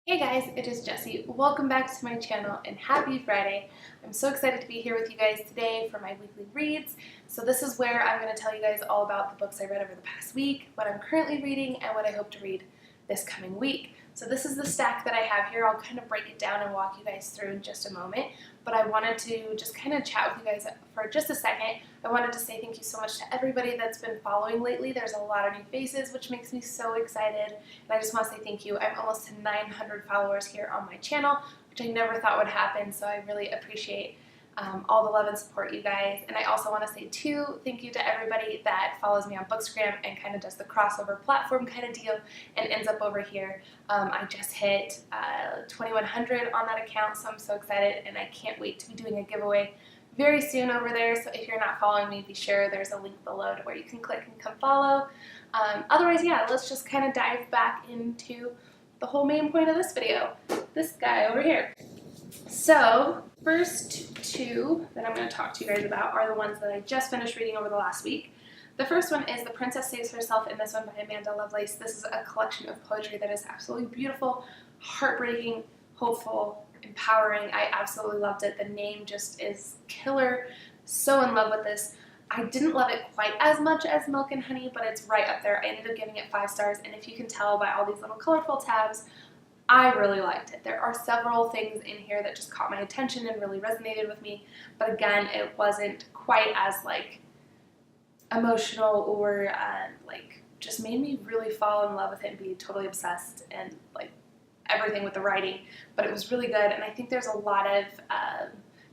Hey guys, it is Jessie. Welcome back to my channel and happy Friday. I'm so excited to be here with you guys today for my weekly reads. So this is where I'm going to tell you guys all about the books I read over the past week, what I'm currently reading, and what I hope to read this coming week. So this is the stack that I have here. I'll kind of break it down and walk you guys through in just a moment, but I wanted to just kind of chat with you guys for just a second. I wanted to say thank you so much to everybody that's been following lately. There's a lot of new faces, which makes me so excited, and I just want to say thank you. I'm almost to 900 followers here on my channel, which I never thought would happen, so I really appreciate all the love and support, you guys. And I also want to say too, thank you to everybody that follows me on Bookstagram and kind of does the crossover platform kind of deal and ends up over here. I just hit 2,100 on that account, so I'm so excited, and I can't wait to be doing a giveaway very soon over there. So if you're not following me, be sure there's a link below to where you can click and come follow. Otherwise, yeah, let's just kind of dive back into the whole main point of this video, this guy over here. So first two that I'm going to talk to you guys about are the ones that I just finished reading over the last week. The first one is The Princess Saves Herself, and this one by Amanda Lovelace. This is a collection of poetry that is absolutely beautiful, heartbreaking, hopeful, empowering. I absolutely loved it. The name just is killer. So in love with this. I didn't love it quite as much as Milk and Honey, but it's right up there. I ended up giving it 5 stars, and if you can tell by all these little colorful tabs, I really liked it. There are several things in here that just caught my attention and really resonated with me, but again, it wasn't quite as like emotional or just made me really fall in love with it and be totally obsessed and like everything with the writing, but it was really good. And I think there's a lot of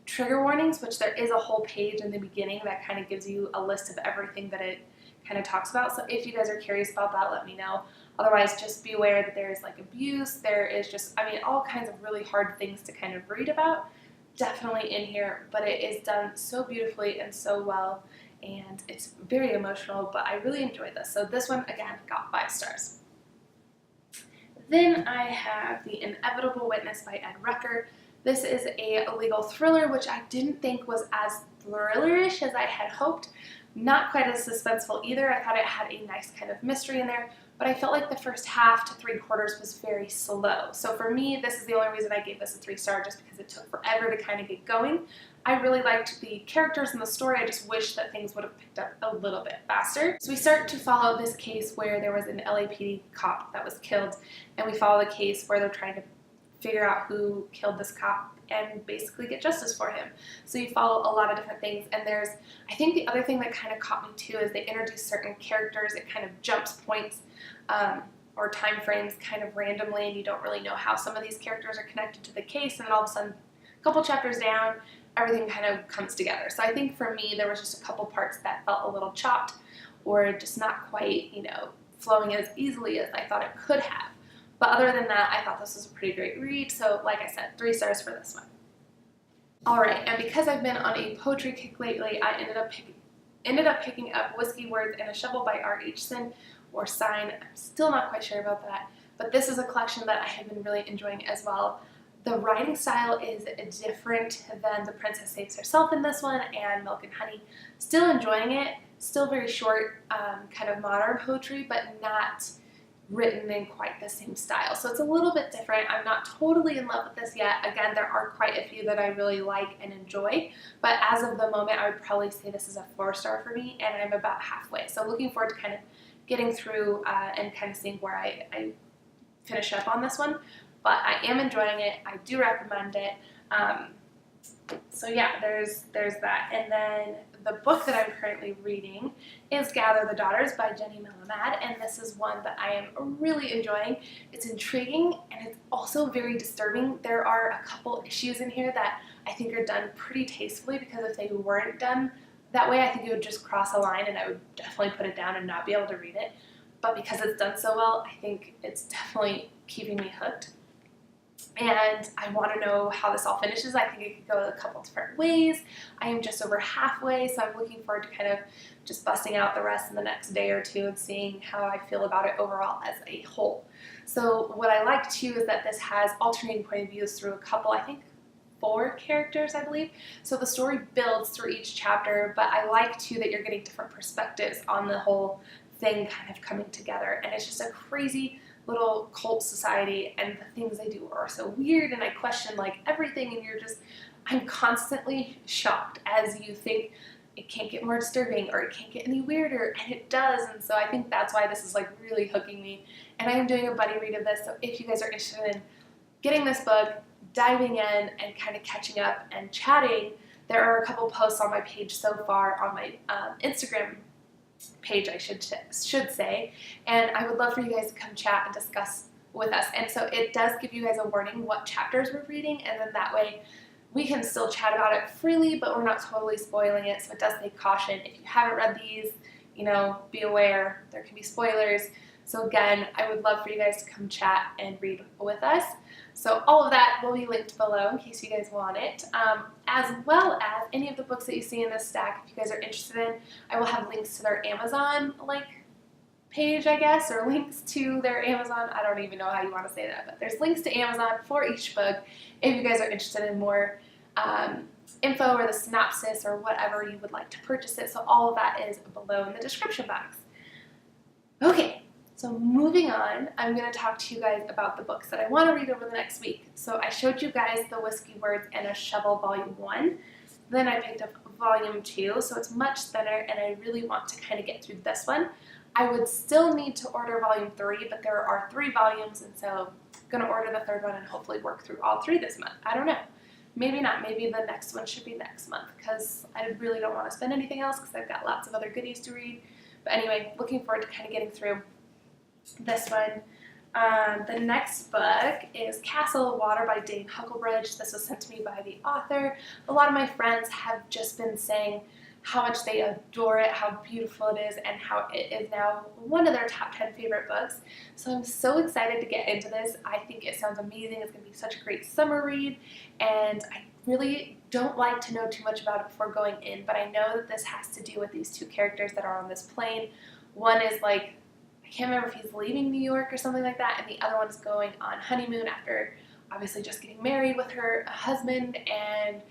trigger warnings, which there is a whole page in the beginning that kind of gives you a list of everything that it kind of talks about. So if you guys are curious about that, let me know. Otherwise, just be aware that there's like abuse, there is just, all kinds of really hard things to kind of read about, definitely in here, but it is done so beautifully and so well, and it's very emotional, but I really enjoyed this. So this one, again, got 5 stars. Then I have The Inevitable Witness by Ed Rucker. This is a legal thriller, which I didn't think was as thrillerish as I had hoped. Not quite as suspenseful either. I thought it had a nice kind of mystery in there, but I felt like the first half to 3/4 was very slow. So for me, this is the only reason I gave this a 3-star, just because it took forever to kind of get going. I really liked the characters and the story. I just wish that things would have picked up a little bit faster. So we start to follow this case where there was an LAPD cop that was killed, and we follow the case where they're trying to figure out who killed this cop and basically get justice for him. So you follow a lot of different things, and I think the other thing that kind of caught me too is they introduce certain characters. It kind of jumps points or time frames kind of randomly, and you don't really know how some of these characters are connected to the case, and then all of a sudden, a couple chapters down, everything kind of comes together. So I think for me, there was just a couple parts that felt a little chopped or just not quite, flowing as easily as I thought it could have. But other than that, I thought this was a pretty great read. So like I said, 3 stars for this one. Alright, and because I've been on a poetry kick lately, I ended up picking up Whiskey Words and a Shovel by R.H. Sin, or Sign. I'm still not quite sure about that, but this is a collection that I have been really enjoying as well. The writing style is different than The Princess Saves Herself in this one and Milk and Honey. Still enjoying it, still very short, kind of modern poetry, but not written in quite the same style. So it's a little bit different. I'm not totally in love with this yet. Again, there are quite a few that I really like and enjoy, but as of the moment, I would probably say this is a 4-star for me, and I'm about halfway. So looking forward to kind of getting through and kind of seeing where I finish up on this one. But I am enjoying it. I do recommend it. So yeah, there's that. And then the book that I'm currently reading is Gather the Daughters by Jenny Melamed, and this is one that I am really enjoying. It's intriguing, and it's also very disturbing. There are a couple issues in here that I think are done pretty tastefully, because if they weren't done that way, I think it would just cross a line and I would definitely put it down and not be able to read it. But because it's done so well, I think it's definitely keeping me hooked. And I want to know how this all finishes. I think it could go a couple different ways. I am just over halfway, so I'm looking forward to kind of just busting out the rest in the next day or two and seeing how I feel about it overall as a whole. So what I like too is that this has alternating point of views through a couple, I think 4 characters, I believe. So the story builds through each chapter, but I like too that you're getting different perspectives on the whole thing kind of coming together. And it's just a crazy little cult society, and the things they do are so weird, and I question like everything, and I'm constantly shocked as you think it can't get more disturbing or it can't get any weirder, and it does. And so I think that's why this is like really hooking me. And I am doing a buddy read of this, so if you guys are interested in getting this book, diving in and kind of catching up and chatting, there are a couple posts on my page so far, on my Instagram page I should say, and I would love for you guys to come chat and discuss with us. And so it does give you guys a warning what chapters we're reading, and then that way we can still chat about it freely, but we're not totally spoiling it. So it does say caution. If you haven't read these, be aware, there can be spoilers. So again, I would love for you guys to come chat and read with us. So all of that will be linked below in case you guys want it, as well as any of the books that you see in this stack. If you guys are interested in, I will have links to their Amazon page, I guess, or links to their Amazon. I don't even know how you want to say that, but there's links to Amazon for each book if you guys are interested in more info or the synopsis or whatever you would like to purchase it. So all of that is below in the description box. Okay, so moving on, I'm going to talk to you guys about the books that I want to read over the next week. So I showed you guys The Whiskey Words and a Shovel Volume 1. Then I picked up Volume 2, so it's much thinner, and I really want to kind of get through this one. I would still need to order Volume 3, but there are 3 volumes, and so I'm going to order the 3rd one and hopefully work through all 3 this month. I don't know. Maybe not. Maybe the next one should be next month, because I really don't want to spend anything else because I've got lots of other goodies to read. But anyway, looking forward to kind of getting through this one. The next book is Castle of Water by Dane Huckelbridge. This was sent to me by the author. A lot of my friends have just been saying how much they adore it, how beautiful it is, and how it is now one of their top 10 favorite books. So I'm so excited to get into this. I think it sounds amazing. It's going to be such a great summer read, and I really don't like to know too much about it before going in, but I know that this has to do with these 2 characters that are on this plane. One is I can't remember if he's leaving New York or something like that, and the other one is going on honeymoon after obviously just getting married with her husband, and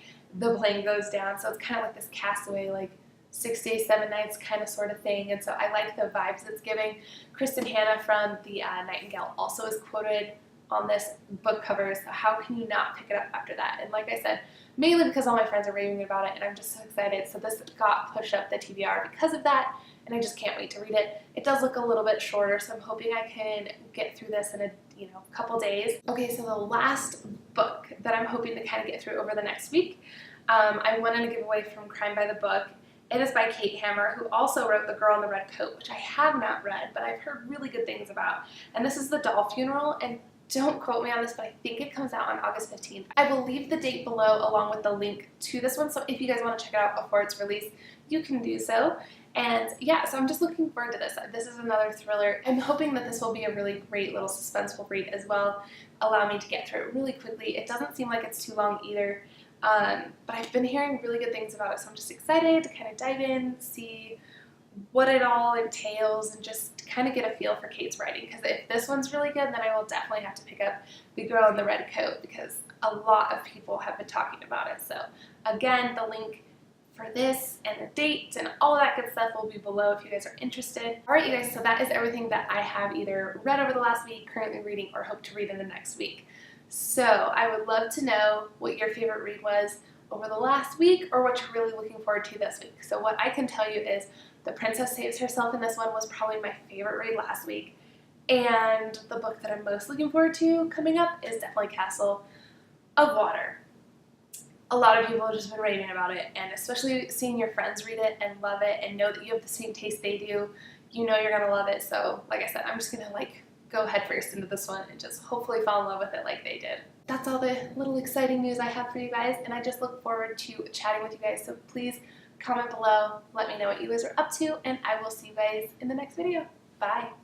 the plane goes down. So it's kind of like this castaway, 6 days, 7 nights kind of sort of thing. And so I like the vibes it's giving. Kristen Hanna from The Nightingale also is quoted on this book cover, so how can you not pick it up after that? And like I said, mainly because all my friends are raving about it, and I'm just so excited. So this got pushed up the TBR because of that, and I just can't wait to read it. It does look a little bit shorter, so I'm hoping I can get through this in a couple days. Okay, so the last book that I'm hoping to kind of get through over the next week, I wanted to give away from Crime by the Book. It is by Kate Hammer, who also wrote The Girl in the Red Coat, which I have not read, but I've heard really good things about. And this is The Doll Funeral, and don't quote me on this, but I think it comes out on August 15th. I will leave the date below along with the link to this one, so if you guys want to check it out before its release, you can do so. And yeah, so I'm just looking forward to this. This is another thriller. I'm hoping that this will be a really great little suspenseful read as well, allow me to get through it really quickly. It doesn't seem like it's too long either, but I've been hearing really good things about it, so I'm just excited to kind of dive in, see what it all entails, and just kind of get a feel for Kate's writing, because if this one's really good, then I will definitely have to pick up The Girl in the Red Coat, because a lot of people have been talking about it. So again, the link for this and the date and all that good stuff will be below if you guys are interested. Alright, you guys, so that is everything that I have either read over the last week, currently reading, or hope to read in the next week. So I would love to know what your favorite read was over the last week, or what you're really looking forward to this week. So what I can tell you is The Princess Saves Herself in this one was probably my favorite read last week, and the book that I'm most looking forward to coming up is definitely Castle of Water. A lot of people have just been raving about it, and especially seeing your friends read it and love it and know that you have the same taste they do, you know you're going to love it. So like I said, I'm just going to go head first into this one and just hopefully fall in love with it like they did. That's all the little exciting news I have for you guys, and I just look forward to chatting with you guys. So please comment below, let me know what you guys are up to, and I will see you guys in the next video. Bye!